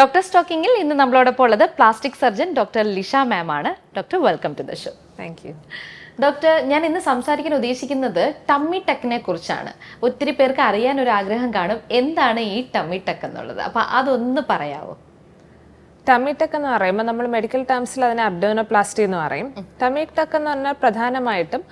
Doctor സ്റ്റോക്കിങ്ങിൽ ഇന്ന് നമ്മളോടൊപ്പം ഉള്ളത് plastic surgeon doctor Lisha ma'am ആണ്. Doctor welcome to the show. Thank you. Doctor, ഞാൻ ഇന്ന് സംസാരിക്കാൻ ഉദ്ദേശിക്കുന്നത് ടമ്മി ടക്കിനെ കുറിച്ചാണ്. ഒത്തിരി പേർക്ക് അറിയാൻ ഒരു ആഗ്രഹം കാണും, എന്താണ് ഈ ടമ്മി ടക്ക് എന്നുള്ളത്. അപ്പൊ അതൊന്ന് പറയാവോ? ടമ്മി ടക്ക് എന്ന് പറയുമ്പോൾ നമ്മൾ മെഡിക്കൽ ടേംസിൽ അതിനെ അബ്ഡോമിനോപ്ലാസ്റ്റി എന്ന് പറയും. ടമ്മി ടക്ക് എന്ന് പറഞ്ഞാൽ പ്രധാനമായിട്ടും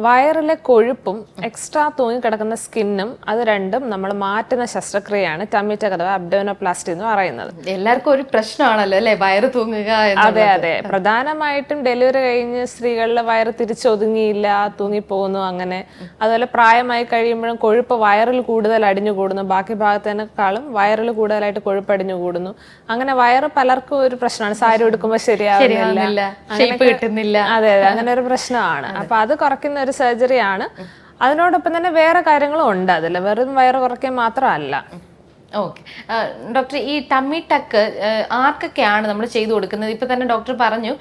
വയറിലെ കൊഴുപ്പും എക്സ്ട്രാ തൂങ്ങിക്കിടക്കുന്ന സ്കിന്നും അത് രണ്ടും നമ്മൾ മാറ്റുന്ന ശസ്ത്രക്രിയയാണ് ടമ്മി ടക്ക് അഥവാ അബ്ഡോമിനോപ്ലാസ്റ്റി എന്ന് പറയുന്നത്. എല്ലാവർക്കും ഒരു പ്രശ്നമാണല്ലോ അല്ലെ, വയറ് തൂങ്ങുക. അതെ അതെ, പ്രധാനമായിട്ടും ഡെലിവറി കഴിഞ്ഞ് സ്ത്രീകളിലെ വയറ് തിരിച്ചൊതുങ്ങിയില്ല, തൂങ്ങിപ്പോകുന്നു. അങ്ങനെ അതുപോലെ പ്രായമായി കഴിയുമ്പോഴും കൊഴുപ്പ് വയറിൽ കൂടുതൽ അടിഞ്ഞു കൂടുന്നു, ബാക്കി ഭാഗത്തേക്കാളും വയറിൽ കൂടുതലായിട്ട് കൊഴുപ്പ് അടിഞ്ഞു കൂടുന്നു. അങ്ങനെ വയറ് പലർക്കും ഒരു പ്രശ്നമാണ്, സാരി ഉടുക്കുമ്പോൾ ശരിയാവുന്നില്ല, കിട്ടുന്നില്ല. അതെ അതെ, അങ്ങനെ ഒരു പ്രശ്നമാണ്. അപ്പൊ അത് കുറയ്ക്കുന്ന ഒരു സർജറിയാണ്. അതിനോടൊപ്പം തന്നെ വേറെ കാര്യങ്ങളും ഉണ്ട് അതിൽ, വെറും വയറ് കുറയ്ക്കാൻ മാത്രമല്ല. ഓക്കെ ഡോക്ടർ, ഈ ടമ്മി ടക്ക് ആർക്കൊക്കെയാണ് നമ്മൾ ചെയ്തു കൊടുക്കുന്നത്? ഇപ്പൊ തന്നെ ഡോക്ടർ പറഞ്ഞു,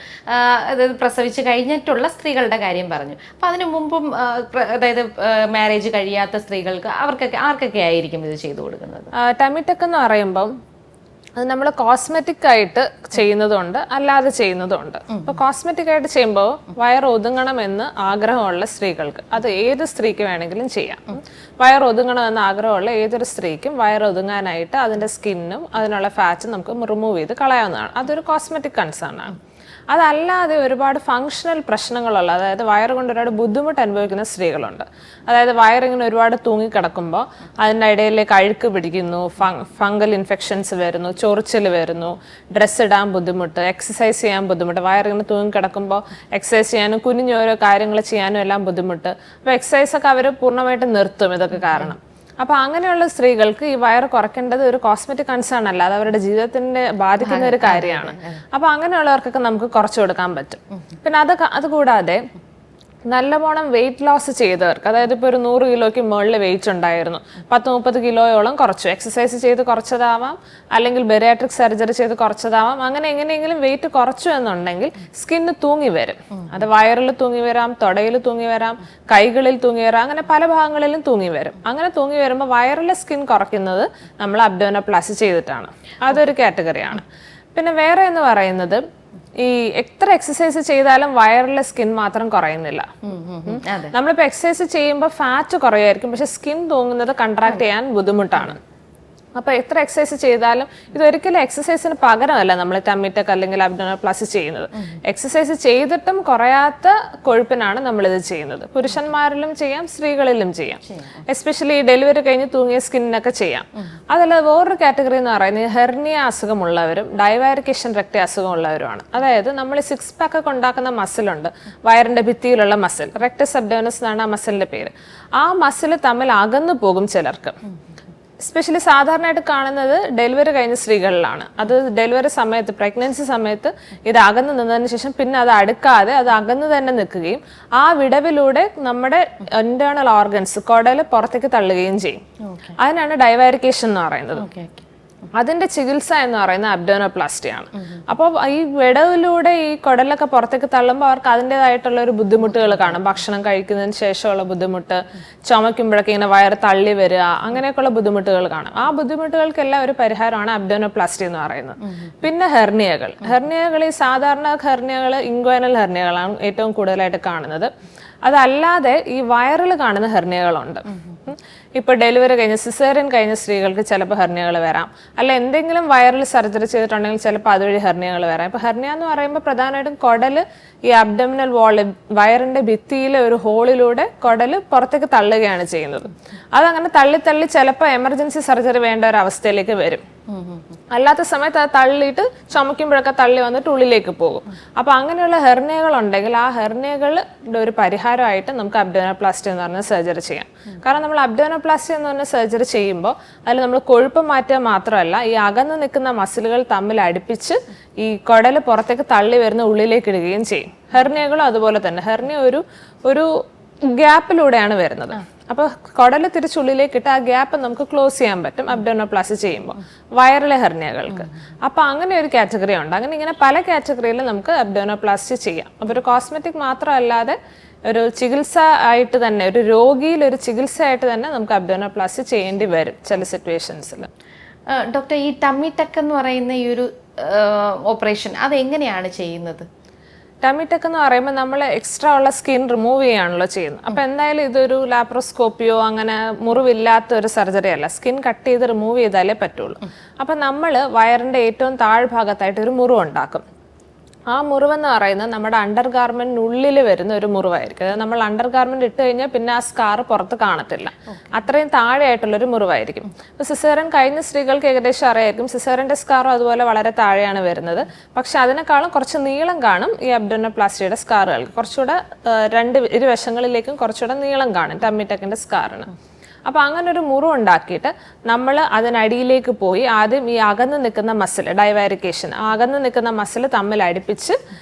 അതായത് പ്രസവിച്ച് കഴിഞ്ഞിട്ടുള്ള സ്ത്രീകളുടെ കാര്യം പറഞ്ഞു. അപ്പൊ അതിനു മുമ്പും അതായത് മാരേജ് കഴിയാത്ത സ്ത്രീകൾക്ക് ആർക്കൊക്കെ ആയിരിക്കും ഇത് ചെയ്തു കൊടുക്കുന്നത്? ടമ്മി ടക്ക് എന്ന് പറയുമ്പം അത് നമ്മൾ കോസ്മെറ്റിക് ആയിട്ട് ചെയ്യുന്നതുണ്ട്, അല്ലാതെ ചെയ്യുന്നതുണ്ട്. ഇപ്പൊ കോസ്മെറ്റിക് ആയിട്ട് ചെയ്യുമ്പോൾ വയർ ഒതുങ്ങണമെന്ന് ആഗ്രഹമുള്ള സ്ത്രീകൾക്ക്, അത് ഏത് സ്ത്രീക്ക് വേണമെങ്കിലും ചെയ്യാം. വയർ ഒതുങ്ങണമെന്ന് ആഗ്രഹമുള്ള ഏതൊരു സ്ത്രീക്കും വയർ ഒതുങ്ങാനായിട്ട് അതിന്റെ സ്കിന്നും അതിനുള്ള ഫാറ്റും നമുക്ക് റിമൂവ് ചെയ്ത് കളയാവുന്നതാണ്. അതൊരു കോസ്മെറ്റിക് കൺസേൺ ആണ്. അതല്ലാതെ ഒരുപാട് ഫങ്ഷണൽ പ്രശ്നങ്ങളുള്ള, അതായത് വയറ് കൊണ്ട് ഒരുപാട് ബുദ്ധിമുട്ട് അനുഭവിക്കുന്ന സ്ത്രീകളുണ്ട്. അതായത് വയറിങ്ങനെ ഒരുപാട് തൂങ്ങിക്കിടക്കുമ്പോൾ അതിൻ്റെ ഇടയിലേക്ക് അഴുക്ക് പിടിക്കുന്നു, ഫംഗൽ ഇൻഫെക്ഷൻസ് വരുന്നു, ചൊറിച്ചിൽ വരുന്നു, ഡ്രസ്സ് ഇടാൻ ബുദ്ധിമുട്ട്, എക്സസൈസ് ചെയ്യാൻ ബുദ്ധിമുട്ട്. വയറിങ്ങനെ തൂങ്ങിക്കിടക്കുമ്പോൾ എക്സസൈസ് ചെയ്യാനും കുനിഞ്ഞ് ഓരോ കാര്യങ്ങൾ ചെയ്യാനും എല്ലാം ബുദ്ധിമുട്ട്. അപ്പോൾ എക്സസൈസൊക്കെ അവർ പൂർണ്ണമായിട്ട് നിർത്തും ഇതൊക്കെ കാരണം. അപ്പൊ അങ്ങനെയുള്ള സ്ത്രീകൾക്ക് ഈ വയറ് കുറയ്ക്കേണ്ടത് ഒരു കോസ്മെറ്റിക് കൺസേൺ അല്ല, അത് അവരുടെ ജീവിതത്തിന്റെ ബാധിക്കുന്ന ഒരു കാര്യമാണ്. അപ്പൊ അങ്ങനെയുള്ളവർക്കൊക്കെ നമുക്ക് കുറച്ചു കൊടുക്കാൻ പറ്റും. പിന്നെ അതുകൂടാതെ നല്ലവണ്ണം വെയിറ്റ് ലോസ് ചെയ്തവർക്ക്, അതായത് ഇപ്പോൾ ഒരു 100 കിലോയ്ക്ക് മുകളിൽ വെയിറ്റ് ഉണ്ടായിരുന്നു, 10-30 കിലോയോളം കുറച്ചു, എക്സസൈസ് ചെയ്ത് കുറച്ചതാവാം, അല്ലെങ്കിൽ ബെറിയാട്രിക് സർജറി ചെയ്ത് കുറച്ചതാവാം. അങ്ങനെ എങ്ങനെയെങ്കിലും വെയിറ്റ് കുറച്ചു എന്നുണ്ടെങ്കിൽ സ്കിന്ന് തൂങ്ങി വരും. അത് വയറിൽ തൂങ്ങി വരാം, തൊടയിൽ തൂങ്ങി വരാം, കൈകളിൽ തൂങ്ങി വരാം, അങ്ങനെ പല ഭാഗങ്ങളിലും തൂങ്ങി വരും. അങ്ങനെ തൂങ്ങി വരുമ്പോൾ വയറിലെ സ്കിൻ കുറയ്ക്കുന്നത് നമ്മൾ അബ്ഡോമിനോപ്ലാസ്റ്റി ചെയ്തിട്ടാണ്. അതൊരു കാറ്റഗറിയാണ്. പിന്നെ വേറെ എന്ന് പറയുന്നത്, ഈ എത്ര എക്സസൈസ് ചെയ്താലും വയറിലെ സ്കിൻ മാത്രം കുറയുന്നില്ല. നമ്മളിപ്പോ എക്സസൈസ് ചെയ്യുമ്പോൾ ഫാറ്റ് കുറയുമായിരിക്കും, പക്ഷെ സ്കിൻ തൂങ്ങുന്നത് കൺട്രാക്ട് ചെയ്യാൻ ബുദ്ധിമുട്ടാണ്. അപ്പൊ എത്ര എക്സസൈസ് ചെയ്താലും ഇതൊരിക്കലും എക്സസൈസിന് പകരമല്ല നമ്മൾ ടമ്മി ടക്ക് അല്ലെങ്കിൽ അബ്ഡോമിനോപ്ലാസ്റ്റി ചെയ്യുന്നത്. എക്സസൈസ് ചെയ്തിട്ടും കുറയാത്ത കൊഴുപ്പിനാണ് നമ്മളിത് ചെയ്യുന്നത്. പുരുഷന്മാരിലും ചെയ്യാം, സ്ത്രീകളിലും ചെയ്യാം. എസ്പെഷ്യലി ഡെലിവറി കഴിഞ്ഞ് തൂങ്ങിയ സ്കിന്നിനൊക്കെ ചെയ്യാം. അതല്ല, വേറൊരു കാറ്റഗറി എന്ന് പറയുന്നത് ഹെർണിയ അസുഖമുള്ളവരും ഡൈവാരിക്കേഷൻ റെക്ടി അസുഖമുള്ളവരുമാണ്. അതായത് നമ്മൾ 6 പാക്ക് ഒക്കെ ഉണ്ടാക്കുന്ന മസിലുണ്ട്, വയറിന്റെ ഭിത്തിയിലുള്ള മസിൽ, റെക്ടസ് അബ്ഡോമിനസ് എന്നാണ് ആ മസിലിന്റെ പേര്. ആ മസിൽ തമ്മിൽ അകന്നു പോകും ചിലർക്ക്. എസ്പെഷ്യലി സാധാരണയായിട്ട് കാണുന്നത് ഡെലിവറി കഴിഞ്ഞ സ്ത്രീകളിലാണ്. അത് ഡെലിവറി സമയത്ത്, പ്രഗ്നൻസി സമയത്ത് ഇത് അകന്ന് നിന്നതിന് ശേഷം പിന്നെ അത് അടുക്കാതെ അത് അകന്ന് തന്നെ നിൽക്കുകയും ആ വിടവിലൂടെ നമ്മുടെ ഇന്റേണൽ ഓർഗൻസ്, കുടല് പുറത്തേക്ക് തള്ളുകയും ചെയ്യും. അതിനാണ് ഡൈവാരിക്കേഷൻ എന്ന് പറയുന്നത്. അതിന്റെ ചികിത്സ എന്ന് പറയുന്നത് അബ്ഡോമിനോപ്ലാസ്റ്റിയാണ്. അപ്പോൾ ഈ വിടവിലൂടെ ഈ കുടലൊക്കെ പുറത്തേക്ക് തള്ളുമ്പോൾ അവർക്ക് അതിൻ്റെതായിട്ടുള്ള ഒരു ബുദ്ധിമുട്ടുകൾ കാണും. ഭക്ഷണം കഴിക്കുന്നതിന് ശേഷമുള്ള ബുദ്ധിമുട്ട്, ചുമയ്ക്കുമ്പോഴൊക്കെ ഇങ്ങനെ വയറ് തള്ളി വരിക, അങ്ങനെയൊക്കെയുള്ള ബുദ്ധിമുട്ടുകൾ കാണും. ആ ബുദ്ധിമുട്ടുകൾക്കെല്ലാം ഒരു പരിഹാരമാണ് അബ്ഡോമിനോപ്ലാസ്റ്റി എന്ന് പറയുന്നത്. പിന്നെ ഹെർണിയകൾ ഈ സാധാരണ ഹെർണിയകൾ ഇൻഗ്വൈനൽ ഹെർണിയകളാണ് ഏറ്റവും കൂടുതലായിട്ട് കാണുന്നത്. അതല്ലാതെ ഈ വയറിൽ കാണുന്ന ഹെർണിയകളുണ്ട്. ഇപ്പൊ ഡെലിവറി കഴിഞ്ഞ, സിസേറിയൻ കഴിഞ്ഞ സ്ത്രീകൾക്ക് ചിലപ്പോൾ ഹെർണിയകൾ വരാം, അല്ല എന്തെങ്കിലും വയറിൽ സർജറി ചെയ്തിട്ടുണ്ടെങ്കിൽ ചിലപ്പോൾ അതുവഴി ഹെർണിയകൾ വരാം. ഇപ്പൊ ഹെർണിയ എന്ന് പറയുമ്പോൾ പ്രധാനമായിട്ടും കുടല് ഈ അബ്ഡോമിനൽ വാള്, വയറിന്റെ ഭിത്തിയിലെ ഒരു ഹോളിലൂടെ കുടല് പുറത്തേക്ക് തള്ളുകയാണ് ചെയ്യുന്നത്. അതങ്ങനെ തള്ളി ചിലപ്പോൾ എമർജൻസി സർജറി വേണ്ട ഒരു അവസ്ഥയിലേക്ക് വരും. അല്ലാത്ത സമയത്ത് അത് തള്ളിയിട്ട് ചുമയ്ക്കുമ്പോഴൊക്കെ തള്ളി വന്നിട്ട് ഉള്ളിലേക്ക് പോകും. അപ്പൊ അങ്ങനെയുള്ള ഹെർണിയകൾ ഉണ്ടെങ്കിൽ ആ ഹെർണിയകളുടെ ഒരു പരിഹാരമായിട്ട് നമുക്ക് അബ്ഡോമിനോപ്ലാസ്റ്റി എന്ന് പറഞ്ഞ സർജറി ചെയ്യാം. കാരണം നമ്മൾ അബ്ഡോമിനോപ്ലാസ്റ്റി എന്ന് പറഞ്ഞ സർജറി ചെയ്യുമ്പോൾ അതിൽ നമ്മൾ കൊഴുപ്പ് മാറ്റുക മാത്രമല്ല, ഈ അകന്ന് നിൽക്കുന്ന മസിലുകൾ തമ്മിൽ അടുപ്പിച്ച് ഈ കുടല് പുറത്തേക്ക് തള്ളി വരുന്ന ഉള്ളിലേക്ക് ഇടുകയും ചെയ്യും. ഹെർണിയകളും അതുപോലെ തന്നെ. ഹെർണിയ ഒരു ഗ്യാപ്പിലൂടെയാണ് വരുന്നത്. അപ്പൊ കുടല് തിരിച്ചുള്ളിലേക്ക് ഇട്ട് ആ ഗ്യാപ്പ് നമുക്ക് ക്ലോസ് ചെയ്യാൻ പറ്റും അബ്ഡോമിനോപ്ലാസ്റ്റി ചെയ്യുമ്പോൾ വയറിലെ ഹെർണിയകൾക്ക്. അപ്പൊ അങ്ങനെ ഒരു കാറ്റഗറി ഉണ്ട്. ഇങ്ങനെ പല കാറ്റഗറിയിൽ നമുക്ക് അബ്ഡോമിനോപ്ലാസ്റ്റി ചെയ്യാം. അപ്പൊ ഒരു കോസ്മെറ്റിക് മാത്രമല്ലാതെ ഒരു ചികിത്സ ആയിട്ട് തന്നെ, ഒരു രോഗിയിൽ ഒരു ചികിത്സ ആയിട്ട് തന്നെ നമുക്ക് അബ്ഡോമിനോപ്ലാസ്റ്റി ചെയ്യേണ്ടി വരും ചില സിറ്റുവേഷൻസിൽ. ഡോക്ടർ, ഈ ടമ്മി ടക്ക് എന്ന് പറയുന്ന ഈ ഒരു ഓപ്പറേഷൻ അതെങ്ങനെയാണ് ചെയ്യുന്നത്? ടമ്മി ടക്ക് എന്ന് പറയുമ്പോൾ നമ്മൾ എക്സ്ട്രാ ഉള്ള സ്കിൻ റിമൂവ് ചെയ്യാണല്ലോ ചെയ്യുന്നത്. അപ്പോൾ എന്തായാലും ഇതൊരു ലാപ്രോസ്കോപ്പിയോ അങ്ങനെ മുറിവില്ലാത്ത ഒരു സർജറി അല്ല. സ്കിൻ കട്ട് ചെയ്ത് റിമൂവ് ചെയ്താലേ പറ്റുള്ളൂ. അപ്പം നമ്മൾ വയറിൻ്റെ ഏറ്റവും താഴ്ഭാഗത്തായിട്ട് ഒരു മുറിവ് ഉണ്ടാക്കും. ആ മുറിവെന്ന് പറയുന്നത് നമ്മുടെ അണ്ടർ ഗാർമെന്റിനുള്ളിൽ വരുന്ന ഒരു മുറിവായിരിക്കും. അതായത് നമ്മൾ അണ്ടർ ഗാർമെന്റ് ഇട്ട് കഴിഞ്ഞാൽ പിന്നെ ആ സ്കാർ പുറത്ത് കാണത്തില്ല. അത്രയും താഴെയായിട്ടുള്ളൊരു മുറിവായിരിക്കും. അപ്പോൾ സിസേറിയൻ കഴിഞ്ഞ സ്ത്രീകൾക്ക് ഏകദേശം അറിയായിരിക്കും സിസേറിയന്റെ സ്കാറും അതുപോലെ വളരെ താഴെയാണ് വരുന്നത്. പക്ഷെ അതിനേക്കാളും കുറച്ച് നീളം കാണും ഈ അബ്ഡോമിനോപ്ലാസ്റ്റിയുടെ സ്കാറുകൾക്ക്. കുറച്ചുകൂടെ ഇരുവശങ്ങളിലേക്കും കുറച്ചുകൂടെ നീളം കാണും ടമ്മി ടക്കിന്റെ സ്കാറിന്. അപ്പോൾ അങ്ങനെ ഒരു മുറിവ് ഉണ്ടാക്കിയിട്ട് നമ്മൾ അതിനടിയിലേക്ക് പോയി ആദ്യം ഈ അകന്ന് നിൽക്കുന്ന മസിൽ ഡൈവാരിക്കേഷൻ, അകന്ന് നിൽക്കുന്ന മസിൽ തമ്മിൽ അടുപ്പിച്ച്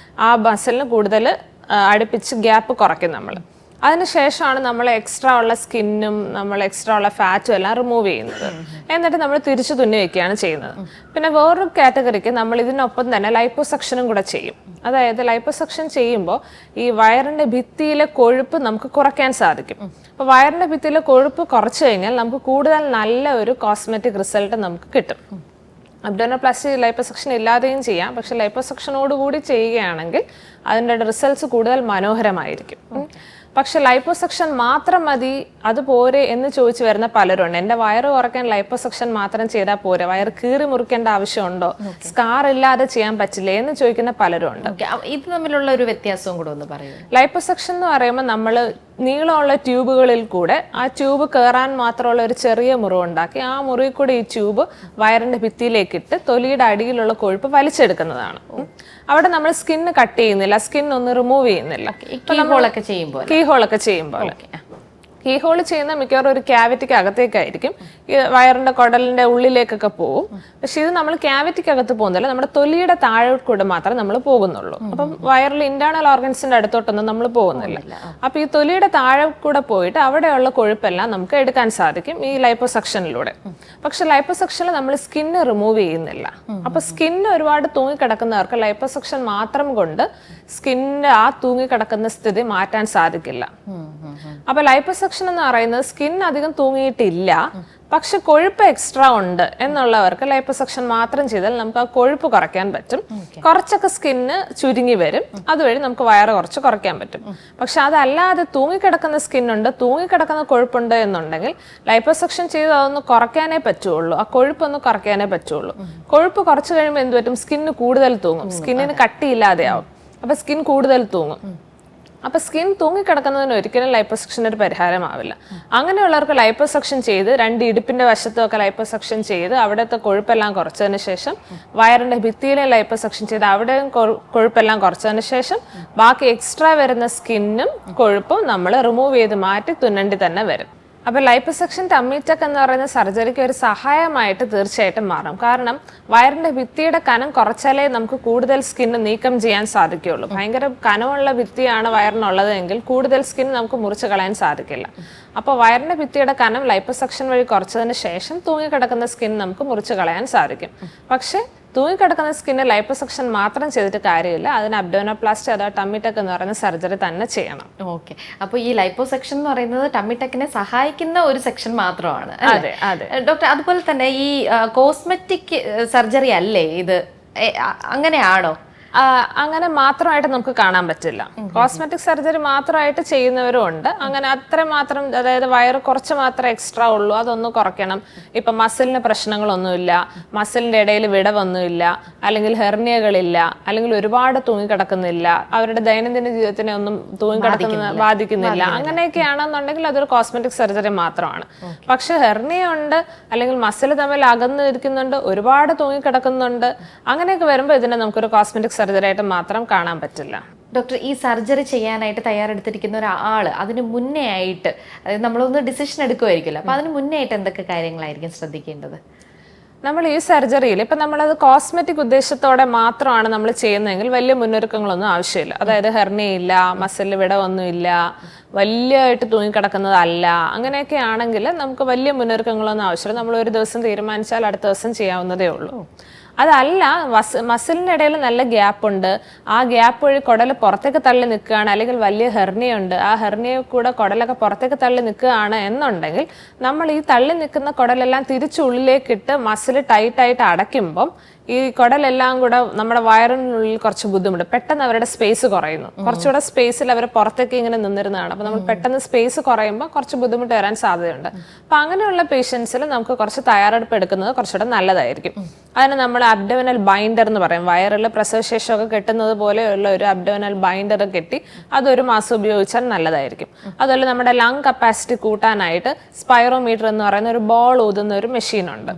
ആ മസിലിന് കൂടുതൽ അടുപ്പിച്ച് ഗ്യാപ്പ് കുറയ്ക്കും നമ്മൾ. അതിനുശേഷമാണ് നമ്മൾ എക്സ്ട്രാ ഉള്ള സ്കിന്നും നമ്മൾ എക്സ്ട്രാ ഉള്ള ഫാറ്റും എല്ലാം റിമൂവ് ചെയ്യുന്നത്. എന്നിട്ട് നമ്മൾ തിരിച്ചു തുന്നി വെക്കുകയാണ് ചെയ്യുന്നത്. പിന്നെ വേറൊരു കാറ്റഗറിക്ക് നമ്മൾ ഇതിനൊപ്പം തന്നെ ലൈപ്പോസക്ഷനും കൂടെ ചെയ്യും. അതായത് ലൈപ്പോസക്ഷൻ ചെയ്യുമ്പോൾ ഈ വയറിന്റെ ഭിത്തിയിലെ കൊഴുപ്പ് നമുക്ക് കുറയ്ക്കാൻ സാധിക്കും. അപ്പോൾ വയറിന്റെ ഭിത്തിയിലെ കൊഴുപ്പ് കുറച്ച് കഴിഞ്ഞാൽ നമുക്ക് കൂടുതൽ നല്ല ഒരു കോസ്മെറ്റിക് റിസൾട്ട് നമുക്ക് കിട്ടും. അബ്ഡോമിനോപ്ലാസ്റ്റി ലൈപ്പോസക്ഷൻ ഇല്ലാതെയും ചെയ്യാം. പക്ഷെ ലൈപ്പോസക്ഷനോടുകൂടി ചെയ്യുകയാണെങ്കിൽ അതിൻ്റെ റിസൾട്ട്സ് കൂടുതൽ മനോഹരമായിരിക്കും. പക്ഷെ ലൈപ്പോസക്ഷൻ മാത്രം മതി, അത് പോരെ എന്ന് ചോദിച്ചു വരുന്ന പലരുണ്ട്. എൻ്റെ വയറ് കുറയ്ക്കാൻ ലൈപ്പോസക്ഷൻ മാത്രം ചെയ്താൽ പോരെ, വയറ് കീറി മുറിക്കേണ്ട ആവശ്യമുണ്ടോ, സ്കാർ ഇല്ലാതെ ചെയ്യാൻ പറ്റില്ലേ എന്ന് ചോദിക്കുന്ന പലരുണ്ട്. ഇത് തമ്മിലുള്ള ഒരു വ്യത്യാസവും കൂടെ ഒന്ന് പറയൂ. ലൈപ്പോസക്ഷൻ എന്ന് പറയുമ്പോൾ നമ്മൾ നീളമുള്ള ട്യൂബുകളിൽ കൂടെ ആ ട്യൂബ് കയറാൻ മാത്രമുള്ള ഒരു ചെറിയ മുറിവുണ്ടാക്കി ആ മുറിയിൽ കൂടെ ഈ ട്യൂബ് വയറിന്റെ ഭിത്തിയിലേക്കിട്ട് തൊലിയുടെ അടിയിലുള്ള കൊഴുപ്പ് വലിച്ചെടുക്കുന്നതാണ്. അവിടെ നമ്മൾ സ്കിന്ന് കട്ട് ചെയ്യുന്നില്ല, സ്കിൻ ഒന്ന് റിമൂവ് ചെയ്യുന്നില്ല. കീഹോളൊക്കെ ചെയ്യുമ്പോൾ കീഹോൾ ചെയ്യുന്ന മിക്കവാറും ഒരു ക്യാവിറ്റിക്ക് അകത്തേക്കായിരിക്കും, വയറിന്റെ കുടലിന്റെ ഉള്ളിലേക്കൊക്കെ പോകും. പക്ഷെ ഇത് നമ്മൾ ക്യാവിറ്റിക്ക് അകത്ത് പോകുന്നില്ല, നമ്മുടെ തൊലിയുടെ താഴെ കൂടെ മാത്രമേ നമ്മൾ പോകുന്നുള്ളൂ. അപ്പം വയറിൽ ഇന്റേണൽ ഓർഗൻസിന്റെ അടുത്തോട്ടൊന്നും നമ്മൾ പോകുന്നില്ല. അപ്പൊ ഈ തൊലിയുടെ താഴെ കൂടെ പോയിട്ട് അവിടെയുള്ള കൊഴുപ്പെല്ലാം നമുക്ക് എടുക്കാൻ സാധിക്കും ഈ ലൈപ്പോസക്ഷനിലൂടെ. പക്ഷെ ലൈപ്പോസക്ഷനിൽ നമ്മൾ സ്കിന്ന് റിമൂവ് ചെയ്യുന്നില്ല. അപ്പൊ സ്കിന്ന് ഒരുപാട് തൂങ്ങിക്കിടക്കുന്നവർക്ക് ലൈപ്പോസക്ഷൻ മാത്രം കൊണ്ട് സ്കിന്നിന്റെ ആ തൂങ്ങിക്കിടക്കുന്ന സ്ഥിതി മാറ്റാൻ സാധിക്കില്ല. അപ്പൊ ലൈപ്പോസക്ഷൻ എന്ന് പറയുന്നത് സ്കിൻ അധികം തൂങ്ങിയിട്ടില്ല, പക്ഷെ കൊഴുപ്പ് എക്സ്ട്രാ ഉണ്ട് എന്നുള്ളവർക്ക് ലൈപ്പോസക്ഷൻ മാത്രം ചെയ്താൽ നമുക്ക് ആ കൊഴുപ്പ് കുറയ്ക്കാൻ പറ്റും. കുറച്ചൊക്കെ സ്കിന്ന് ചുരുങ്ങി വരും, അതുവഴി നമുക്ക് വയറ് കുറച്ച് കുറയ്ക്കാൻ പറ്റും. പക്ഷെ അതല്ലാതെ തൂങ്ങിക്കിടക്കുന്ന സ്കിന്നുണ്ട്, തൂങ്ങിക്കിടക്കുന്ന കൊഴുപ്പുണ്ട് എന്നുണ്ടെങ്കിൽ ലൈപ്പോസക്ഷൻ ചെയ്ത് അതൊന്ന് കുറയ്ക്കാനേ പറ്റുള്ളൂ, ആ കൊഴുപ്പൊന്ന് കുറയ്ക്കാനേ പറ്റുള്ളൂ. കൊഴുപ്പ് കുറച്ച് കഴിയുമ്പോൾ എന്ത് പറ്റും, സ്കിന്ന് കൂടുതൽ തൂങ്ങും, സ്കിന്നിന് കട്ടിയില്ലാതെയാവും. അപ്പൊ സ്കിൻ കൂടുതൽ തൂങ്ങും. അപ്പൊ സ്കിൻ തൂങ്ങിക്കിടക്കുന്നതിന് ഒരിക്കലും ലൈപ്പോസക്ഷൻ ഒരു പരിഹാരമാവില്ല. അങ്ങനെയുള്ളവർക്ക് ലൈപ്പോസക്ഷൻ ചെയ്ത് രണ്ട് ഇടുപ്പിന്റെ വശത്തുമൊക്കെ ലൈപ്പോസക്ഷൻ ചെയ്ത് അവിടുത്തെ കൊഴുപ്പെല്ലാം കുറച്ചതിന് ശേഷം വയറിന്റെ ഭിത്തിയിലെ ലൈപ്പോസക്ഷൻ ചെയ്ത് അവിടെയും കൊഴുപ്പെല്ലാം കുറച്ചതിന് ശേഷം ബാക്കി എക്സ്ട്രാ വരുന്ന സ്കിന്നും കൊഴുപ്പും നമ്മൾ റിമൂവ് ചെയ്ത് മാറ്റി തുന്നണ്ടി തന്നെ വരും. അപ്പോൾ ലൈപ്പോസക്ഷൻ ടമ്മി ടക്ക് എന്ന് പറയുന്ന സർജറിക്ക് ഒരു സഹായമായിട്ട് തീർച്ചയായിട്ടും മാറും. കാരണം വയറിന്റെ ഭിത്തിയുടെ കനം കുറച്ചാലേ നമുക്ക് കൂടുതൽ സ്കിന്ന് നീക്കം ചെയ്യാൻ സാധിക്കുകയുള്ളൂ. ഭയങ്കര കനമുള്ള ഭിത്തിയാണ് വയറിനുള്ളത് എങ്കിൽ കൂടുതൽ സ്കിൻ നമുക്ക് മുറിച്ച് കളയാൻ സാധിക്കില്ല. അപ്പോൾ വയറിന്റെ ഭിത്തിയുടെ കനം ലൈപ്പോസക്ഷൻ വഴി കുറച്ചതിന് ശേഷം തൂങ്ങിക്കിടക്കുന്ന സ്കിൻ നമുക്ക് മുറിച്ച് കളയാൻ സാധിക്കും. പക്ഷേ തൂങ്ങിക്കിടക്കുന്ന സ്കിന്ന് ലൈപ്പോസക്ഷൻ മാത്രം ചെയ്തിട്ട് കാര്യമില്ല, അതിന് അബ്ഡോമിനോപ്ലാസ്റ്റി അഥവാ ടമ്മി ടക്ക് എന്ന് പറയുന്ന സർജറി തന്നെ ചെയ്യണം. ഓക്കെ, അപ്പോൾ ഈ ലൈപ്പോസക്ഷൻ എന്ന് പറയുന്നത് ടമ്മി ടക്കിനെ സഹായിക്കുന്ന ഒരു സെക്ഷൻ മാത്രമാണ്. അതെ അതെ ഡോക്ടർ, അതുപോലെ തന്നെ ഈ കോസ്മെറ്റിക് സർജറി അല്ലേ ഇത്, അങ്ങനെയാണോ? അങ്ങനെ മാത്രമായിട്ട് നമുക്ക് കാണാൻ പറ്റില്ല. കോസ്മെറ്റിക് സർജറി മാത്രമായിട്ട് ചെയ്യുന്നവരും ഉണ്ട്. അങ്ങനെ അത്ര മാത്രം, അതായത് വയറ് കുറച്ച് മാത്രമേ എക്സ്ട്രാ ഉള്ളൂ, അതൊന്ന് കുറയ്ക്കണം. ഇപ്പം മസിലിന് പ്രശ്നങ്ങളൊന്നുമില്ല, മസിലിന്റെ ഇടയിൽ വിടവൊന്നുമില്ല, അല്ലെങ്കിൽ ഹെർണിയകളില്ല, അല്ലെങ്കിൽ ഒരുപാട് തൂങ്ങിക്കിടക്കുന്നില്ല, അവരുടെ ദൈനംദിന ജീവിതത്തിനെ ഒന്നും ബാധിക്കുന്നില്ല, അങ്ങനെയൊക്കെയാണെന്നുണ്ടെങ്കിൽ അതൊരു കോസ്മെറ്റിക് സർജറി മാത്രമാണ്. പക്ഷെ ഹെർണിയ ഉണ്ട്, അല്ലെങ്കിൽ മസിൽ തമ്മിൽ അകന്നിരിക്കുന്നുണ്ട്, ഒരുപാട് തൂങ്ങിക്കിടക്കുന്നുണ്ട്, അങ്ങനെയൊക്കെ വരുമ്പോൾ ഇതിനെ നമുക്കൊരു കോസ്മെറ്റിക് സർജറി ആയിട്ട് മാത്രം കാണാൻ പറ്റില്ല. ഡോക്ടർ, ഈ സർജറി ചെയ്യാനായിട്ട് തയ്യാറെടുത്തിരിക്കുന്ന ഒരാൾ അതിന് മുന്നേ ആയിട്ട്, അതായത് നമ്മളൊന്ന് ഡിസിഷൻ എടുക്കുമായിരിക്കുമല്ലോ, അപ്പൊ അതിന് മുന്നേ ആയിട്ട് എന്തൊക്കെ കാര്യങ്ങളായിരിക്കും ശ്രദ്ധിക്കേണ്ടത്? നമ്മൾ ഈ സർജറിയിൽ ഇപ്പം നമ്മളത് കോസ്മെറ്റിക് ഉദ്ദേശത്തോടെ മാത്രമാണ് നമ്മൾ ചെയ്യുന്നതെങ്കിൽ വലിയ മുന്നൊരുക്കങ്ങളൊന്നും ആവശ്യമില്ല. അതായത് ഹെർണിയില്ല, മസിലിൽ വിടവൊന്നുമില്ല, വലിയതായിട്ട് തൂങ്ങിക്കിടക്കുന്നതല്ല, അങ്ങനെയൊക്കെ ആണെങ്കിൽ നമുക്ക് വലിയ മുന്നൊരുക്കങ്ങളൊന്നും ആവശ്യമില്ല. നമ്മൾ ഒരു ദിവസം തീരുമാനിച്ചാൽ അടുത്ത ദിവസം ചെയ്യാവുന്നതേ ഉള്ളൂ. അതല്ല, മസിലിൻ്റെ ഇടയിൽ നല്ല ഗ്യാപ്പ് ഉണ്ട്, ആ ഗ്യാപ്പ് വഴി കുടൽ പുറത്തേക്ക് തള്ളി നിൽക്കുകയാണ്, അല്ലെങ്കിൽ വലിയ ഹെർണിയുണ്ട്, ആ ഹെർണിയ കൂടെ കുടലൊക്കെ പുറത്തേക്ക് തള്ളി നിൽക്കുകയാണ് എന്നുണ്ടെങ്കിൽ നമ്മൾ ഈ തള്ളി നിൽക്കുന്ന കുടലെല്ലാം തിരിച്ചുള്ളിലേക്കിട്ട് മസിൽ ടൈറ്റായിട്ട് അടയ്ക്കുമ്പം ഈ കുടലെല്ലാം കൂടെ നമ്മുടെ വയറിനുള്ളിൽ കുറച്ച് ബുദ്ധിമുട്ട്, പെട്ടെന്ന് അവരുടെ സ്പേസ് കുറയുന്നു. കുറച്ചുകൂടെ സ്പേസിൽ അവർ പുറത്തേക്ക് ഇങ്ങനെ നിന്നിരുന്നതാണ്. അപ്പോൾ നമ്മൾ പെട്ടെന്ന് സ്പേസ് കുറയുമ്പോൾ കുറച്ച് ബുദ്ധിമുട്ട് വരാൻ സാധ്യതയുണ്ട്. അപ്പോൾ അങ്ങനെയുള്ള പേഷ്യൻസിൽ നമുക്ക് കുറച്ച് തയ്യാറെടുപ്പ് എടുക്കുന്നത് കുറച്ചുകൂടെ നല്ലതായിരിക്കും. അതിന് നമ്മൾ അബ്ഡോമിനൽ ബൈൻഡർ എന്ന് പറയും. വയറിൽ പ്രസവശേഷമൊക്കെ കെട്ടുന്നത് പോലെയുള്ള ഒരു അബ്ഡോമിനൽ ബൈൻഡർ കെട്ടി അതൊരു മാസം ഉപയോഗിച്ചാൽ നല്ലതായിരിക്കും. അതുപോലെ നമ്മുടെ ലങ് കപ്പാസിറ്റി കൂട്ടാനായിട്ട് സ്പൈറോമീറ്റർ എന്ന് പറയുന്ന ഒരു ബോൾ ഊതുന്ന ഒരു മെഷീനുണ്ട്.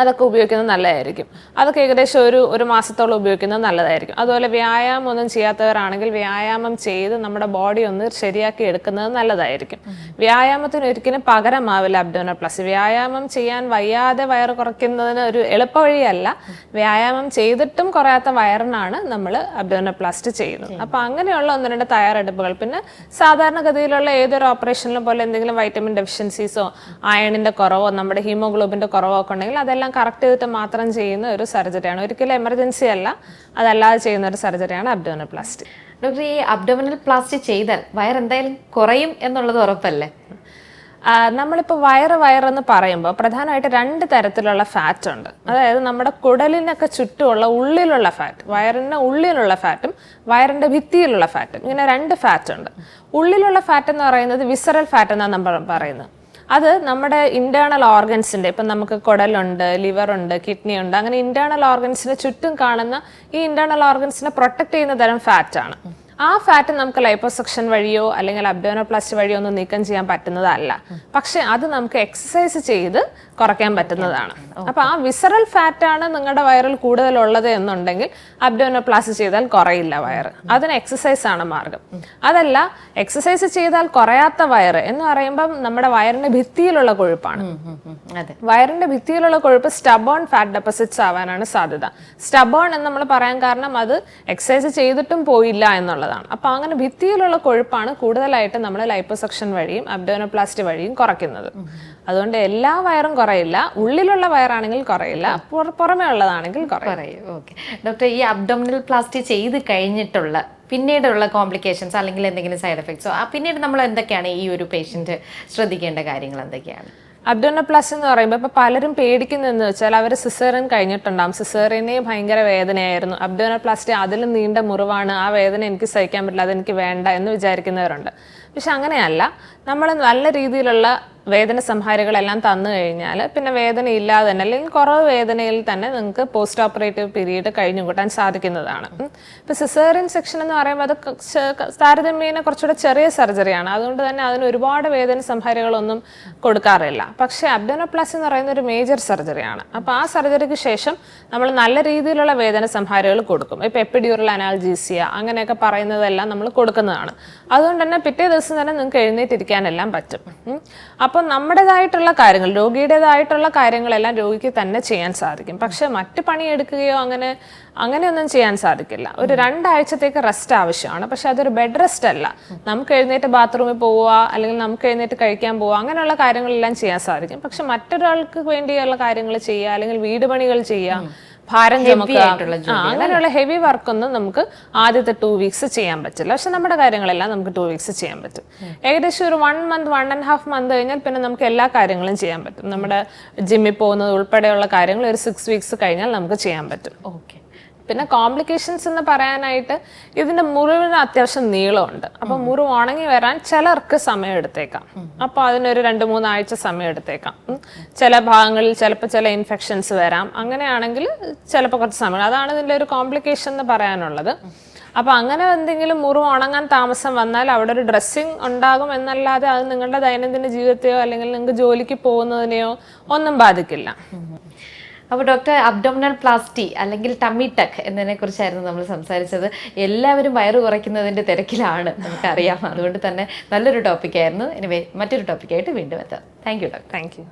അതൊക്കെ ഉപയോഗിക്കുന്നത് നല്ലതായിരിക്കും. അതൊക്കെ ഏകദേശം ഒരു മാസത്തോളം ഉപയോഗിക്കുന്നത് നല്ലതായിരിക്കും. അതുപോലെ വ്യായാമം ഒന്നും ചെയ്യാത്തവരാണെങ്കിൽ വ്യായാമം ചെയ്ത് നമ്മുടെ ബോഡി ഒന്ന് ശരിയാക്കി എടുക്കുന്നത് നല്ലതായിരിക്കും. വ്യായാമത്തിന് ഒരിക്കലും പകരമാവില്ല അബ്ഡോമിനോപ്ലാസ്റ്റി. വ്യായാമം ചെയ്യാൻ വയ്യാതെ വയറ് കുറയ്ക്കുന്നതിന് ഒരു എളുപ്പ വഴിയല്ല. വ്യായാമം ചെയ്തിട്ടും കുറയാത്ത വയറിനാണ് നമ്മൾ അബ്ഡോമിനോപ്ലാസ്റ്റി ചെയ്യുന്നത്. അപ്പം അങ്ങനെയുള്ള ഒന്ന് രണ്ട് തയ്യാറെടുപ്പുകൾ, പിന്നെ സാധാരണഗതിയിലുള്ള ഏതൊരു ഓപ്പറേഷനിലും പോലെ എന്തെങ്കിലും വൈറ്റമിൻ ഡെഫിഷ്യൻസീസോ അയണിൻ്റെ കുറവോ നമ്മുടെ ഹീമോഗ്ലോബിൻ്റെ കുറവോ ഒക്കെ ഉണ്ടെങ്കിൽ അതെല്ലാം കറക്റ്റ് ചെയ്തിട്ട് മാത്രം ചെയ്യുന്ന ഒരു സർജറിയാണ്. ഒരിക്കലും എമർജൻസി അല്ല, അതല്ലാതെ ചെയ്യുന്ന ഒരു സർജറിയാണ് അബ്ഡോമിനോപ്ലാസ്റ്റി. ഡോക്ടർ, ഈ അബ്ഡോമിനൽ പ്ലാസ്റ്റി ചെയ്താൽ വയറെന്തായാലും കുറയും എന്നുള്ളത് ഉറപ്പല്ലേ? നമ്മളിപ്പോൾ വയറെന്ന് പറയുമ്പോൾ പ്രധാനമായിട്ട് 2 തരത്തിലുള്ള ഫാറ്റ് ഉണ്ട്. അതായത് നമ്മുടെ കുടലിനൊക്കെ ചുറ്റുമുള്ള ഉള്ളിലുള്ള ഫാറ്റ്, വയറിൻ്റെ ഉള്ളിലുള്ള ഫാറ്റും വയറിൻ്റെ ഭിത്തിയിലുള്ള ഫാറ്റും, ഇങ്ങനെ 2 ഫാറ്റ് ഉണ്ട്. ഉള്ളിലുള്ള ഫാറ്റ് എന്ന് പറയുന്നത് വിസറൽ ഫാറ്റ് എന്നാണ് നമ്മൾ പറയുന്നത്. അത് നമ്മുടെ ഇന്റേണൽ ഓർഗൻസിൻ്റെ, ഇപ്പം നമുക്ക് കുടലുണ്ട്, ലിവറുണ്ട്, കിഡ്നി ഉണ്ട്, അങ്ങനെ ഇന്റേണൽ ഓർഗൻസിന് ചുറ്റും കാണുന്ന ഈ ഇന്റേണൽ ഓർഗൻസിനെ പ്രൊട്ടക്ട് ചെയ്യുന്ന തരം ഫാറ്റാണ്. ആ ഫാറ്റ് നമുക്ക് ലൈപ്പോസക്ഷൻ വഴിയോ അല്ലെങ്കിൽ അബ്ഡോമിനോപ്ലാസ്റ്റി വഴിയോ ഒന്നും നീക്കം ചെയ്യാൻ പറ്റുന്നതല്ല. പക്ഷെ അത് നമുക്ക് എക്സസൈസ് ചെയ്ത് കുറയ്ക്കാൻ പറ്റുന്നതാണ്. അപ്പോൾ ആ വിസറൽ ഫാറ്റാണ് നിങ്ങളുടെ വയറിൽ കൂടുതലുള്ളത് എന്നുണ്ടെങ്കിൽ അബ്ഡോമിനോപ്ലാസ്റ്റി ചെയ്താൽ കുറയില്ല വയറ്. അതിന് എക്സസൈസ് ആണ് മാർഗം. അതല്ല, എക്സസൈസ് ചെയ്താൽ കുറയാത്ത വയറ് എന്ന് പറയുമ്പം നമ്മുടെ വയറിന്റെ ഭിത്തിയിലുള്ള കൊഴുപ്പാണ്. വയറിന്റെ ഭിത്തിയിലുള്ള കൊഴുപ്പ് സ്റ്റബോൺ ഫാറ്റ് ഡെപ്പോസിറ്റ്സ് ആവാനാണ് സാധ്യത. സ്റ്റബോൺ എന്ന് നമ്മൾ പറയാൻ കാരണം അത് എക്സസൈസ് ചെയ്തിട്ടും പോയില്ല എന്നുള്ളതാണ്. അപ്പോൾ അങ്ങനെ ഭിത്തിയിലുള്ള കൊഴുപ്പാണ് കൂടുതലായിട്ട് നമ്മൾ ലൈപ്പോസക്ഷൻ വഴിയും അബ്ഡോമിനോപ്ലാസ്റ്റി വഴിയും കുറയ്ക്കുന്നത്. അതുകൊണ്ട് എല്ലാ വയറും കുറയില്ല. ഉള്ളിലുള്ള വയറാണെങ്കിൽ കുറയില്ല, പുറമേ ഉള്ളതാണെങ്കിൽ കുറയും. ഓക്കെ ഡോക്ടർ, ഈ അബ്ഡോമിനൽ പ്ലാസ്റ്റി ചെയ്ത് കഴിഞ്ഞിട്ടുള്ള പിന്നീടുള്ള കോംപ്ലിക്കേഷൻസ് അല്ലെങ്കിൽ എന്തെങ്കിലും സൈഡ് എഫക്ട്സോ പിന്നീട് നമ്മൾ എന്തൊക്കെയാണ് ഈ ഒരു പേഷ്യന്റ് ശ്രദ്ധിക്കേണ്ട കാര്യങ്ങൾ എന്തൊക്കെയാണ്? അബ്ഡോമിനോപ്ലാസ്റ്റി എന്ന് പറയുമ്പോൾ ഇപ്പോൾ പലരും പേടിക്കുന്നതെന്ന് വെച്ചാൽ അവർ സിസേറിയൻ കഴിഞ്ഞിട്ടുണ്ടാകും, സിസേറിയനെ ഭയങ്കര വേദനയായിരുന്നു, അബ്ഡോമിനോപ്ലാസ്റ്റി അതിലും നീണ്ട മുറിവാണ്, ആ വേദന എനിക്ക് സഹിക്കാൻ പറ്റില്ല, അതെനിക്ക് വേണ്ട എന്ന് വിചാരിക്കുന്നവരുണ്ട്. പക്ഷെ അങ്ങനെയല്ല. നമ്മൾ നല്ല രീതിയിലുള്ള വേദന സംഹാരികളെല്ലാം തന്നു കഴിഞ്ഞാൽ പിന്നെ വേദന ഇല്ലാതെ തന്നെ അല്ലെങ്കിൽ കുറവ് വേദനയിൽ തന്നെ നിങ്ങൾക്ക് പോസ്റ്റ് ഓപ്പറേറ്റീവ് പീരീഡ് കഴിഞ്ഞു കൂട്ടാൻ സാധിക്കുന്നതാണ്. ഇപ്പോൾ സിസേറിയൻ സെക്ഷൻ എന്ന് പറയുമ്പോൾ അത് താരതമ്യേന കുറച്ചുകൂടെ ചെറിയ സർജറിയാണ്. അതുകൊണ്ട് തന്നെ അതിന് ഒരുപാട് വേദന സംഹാരികളൊന്നും കൊടുക്കാറില്ല. പക്ഷേ അബ്ഡോമിനോപ്ലാസ്റ്റി എന്ന് പറയുന്ന ഒരു മേജർ സർജറിയാണ്. അപ്പോൾ ആ സർജറിക്ക് ശേഷം നമ്മൾ നല്ല രീതിയിലുള്ള വേദന സംഹാരികൾ കൊടുക്കും. ഇപ്പോൾ എപ്പിഡ്യൂറൽ അനാൽജീസിയ അങ്ങനെയൊക്കെ പറയുന്നതെല്ലാം നമ്മൾ കൊടുക്കുന്നതാണ്. അതുകൊണ്ട് തന്നെ പിറ്റേ ദിവസം തന്നെ നിങ്ങൾക്ക് എഴുന്നേറ്റിരിക്കാനെല്ലാം പറ്റും. അപ്പം നമ്മുടേതായിട്ടുള്ള കാര്യങ്ങൾ, രോഗിയുടേതായിട്ടുള്ള കാര്യങ്ങളെല്ലാം രോഗിക്ക് തന്നെ ചെയ്യാൻ സാധിക്കും. പക്ഷെ മറ്റ് പണിയെടുക്കുകയോ അങ്ങനെയൊന്നും ചെയ്യാൻ സാധിക്കില്ല. ഒരു 2 ആഴ്ചത്തേക്ക് റെസ്റ്റ് ആവശ്യമാണ്. പക്ഷെ അതൊരു ബെഡ് റെസ്റ്റ് അല്ല. നമുക്ക് എഴുന്നേറ്റ് ബാത്റൂമിൽ പോവുക അല്ലെങ്കിൽ നമുക്ക് എഴുന്നേറ്റ് കഴിക്കാൻ പോവുക അങ്ങനെയുള്ള കാര്യങ്ങളെല്ലാം ചെയ്യാൻ സാധിക്കും. പക്ഷെ മറ്റൊരാൾക്ക് വേണ്ടിയുള്ള കാര്യങ്ങൾ ചെയ്യുക അല്ലെങ്കിൽ വീട് പണികൾ ചെയ്യുക, ഭാരം ചുമക്കുക, അങ്ങനെയുള്ള ഹെവി വർക്കൊന്നും നമുക്ക് ആദ്യത്തെ 2 വീക്സ് ചെയ്യാൻ പറ്റില്ല. പക്ഷെ നമ്മുടെ കാര്യങ്ങളെല്ലാം നമുക്ക് 2 വീക്സ് ചെയ്യാൻ പറ്റും. ഏകദേശം ഒരു 1 മന്ത് 1.5 മന്ത് കഴിഞ്ഞാൽ പിന്നെ നമുക്ക് എല്ലാ കാര്യങ്ങളും ചെയ്യാൻ പറ്റും. നമ്മുടെ ജിമ്മിൽ പോകുന്നത് ഉൾപ്പെടെയുള്ള കാര്യങ്ങൾ ഒരു 6 വീക്സ് കഴിഞ്ഞാൽ നമുക്ക് ചെയ്യാൻ പറ്റും. ഓക്കെ. പിന്നെ കോംപ്ലിക്കേഷൻസ് എന്ന് പറയാനായിട്ട് ഇതിന്റെ മുറിവിന് അത്യാവശ്യം നീളമുണ്ട്. അപ്പം മുറിവ് ഉണങ്ങി വരാൻ ചിലർക്ക് സമയം എടുത്തേക്കാം. അപ്പോൾ അതിനൊരു 2-3 ആഴ്ച സമയം എടുത്തേക്കാം. ചില ഭാഗങ്ങളിൽ ചിലപ്പോൾ ചില ഇൻഫെക്ഷൻസ് വരാം. അങ്ങനെയാണെങ്കിൽ ചിലപ്പോൾ കുറച്ച് സമയം. അതാണ് ഇതിൻ്റെ ഒരു കോംപ്ലിക്കേഷൻ എന്ന് പറയാനുള്ളത്. അപ്പോൾ അങ്ങനെ എന്തെങ്കിലും മുറിവ് ഉണങ്ങാൻ താമസം വന്നാൽ അവിടെ ഒരു ഡ്രസ്സിങ് ഉണ്ടാകും എന്നല്ലാതെ അത് നിങ്ങളുടെ ദൈനംദിന ജീവിതത്തെയോ അല്ലെങ്കിൽ നിങ്ങൾക്ക് ജോലിക്ക് പോകുന്നതിനെയോ ഒന്നും ബാധിക്കില്ല. അപ്പോൾ ഡോക്ടർ, അബ്ഡോമിനൽ പ്ലാസ്റ്റി അല്ലെങ്കിൽ ടമ്മി ടക്ക് എന്നതിനെ കുറിച്ചായിരുന്നു നമ്മൾ സംസാരിച്ചത്. എല്ലാവരും വയറ് കുറയ്ക്കുന്നതിൻ്റെ തിരക്കിലാണ്, നമുക്കറിയാം. അതുകൊണ്ട് തന്നെ നല്ലൊരു ടോപ്പിക്കായിരുന്നു. എനിവേ, മറ്റൊരു ടോപ്പിക്കായിട്ട് വീണ്ടും എത്താം. Thank you doctor. Thank you.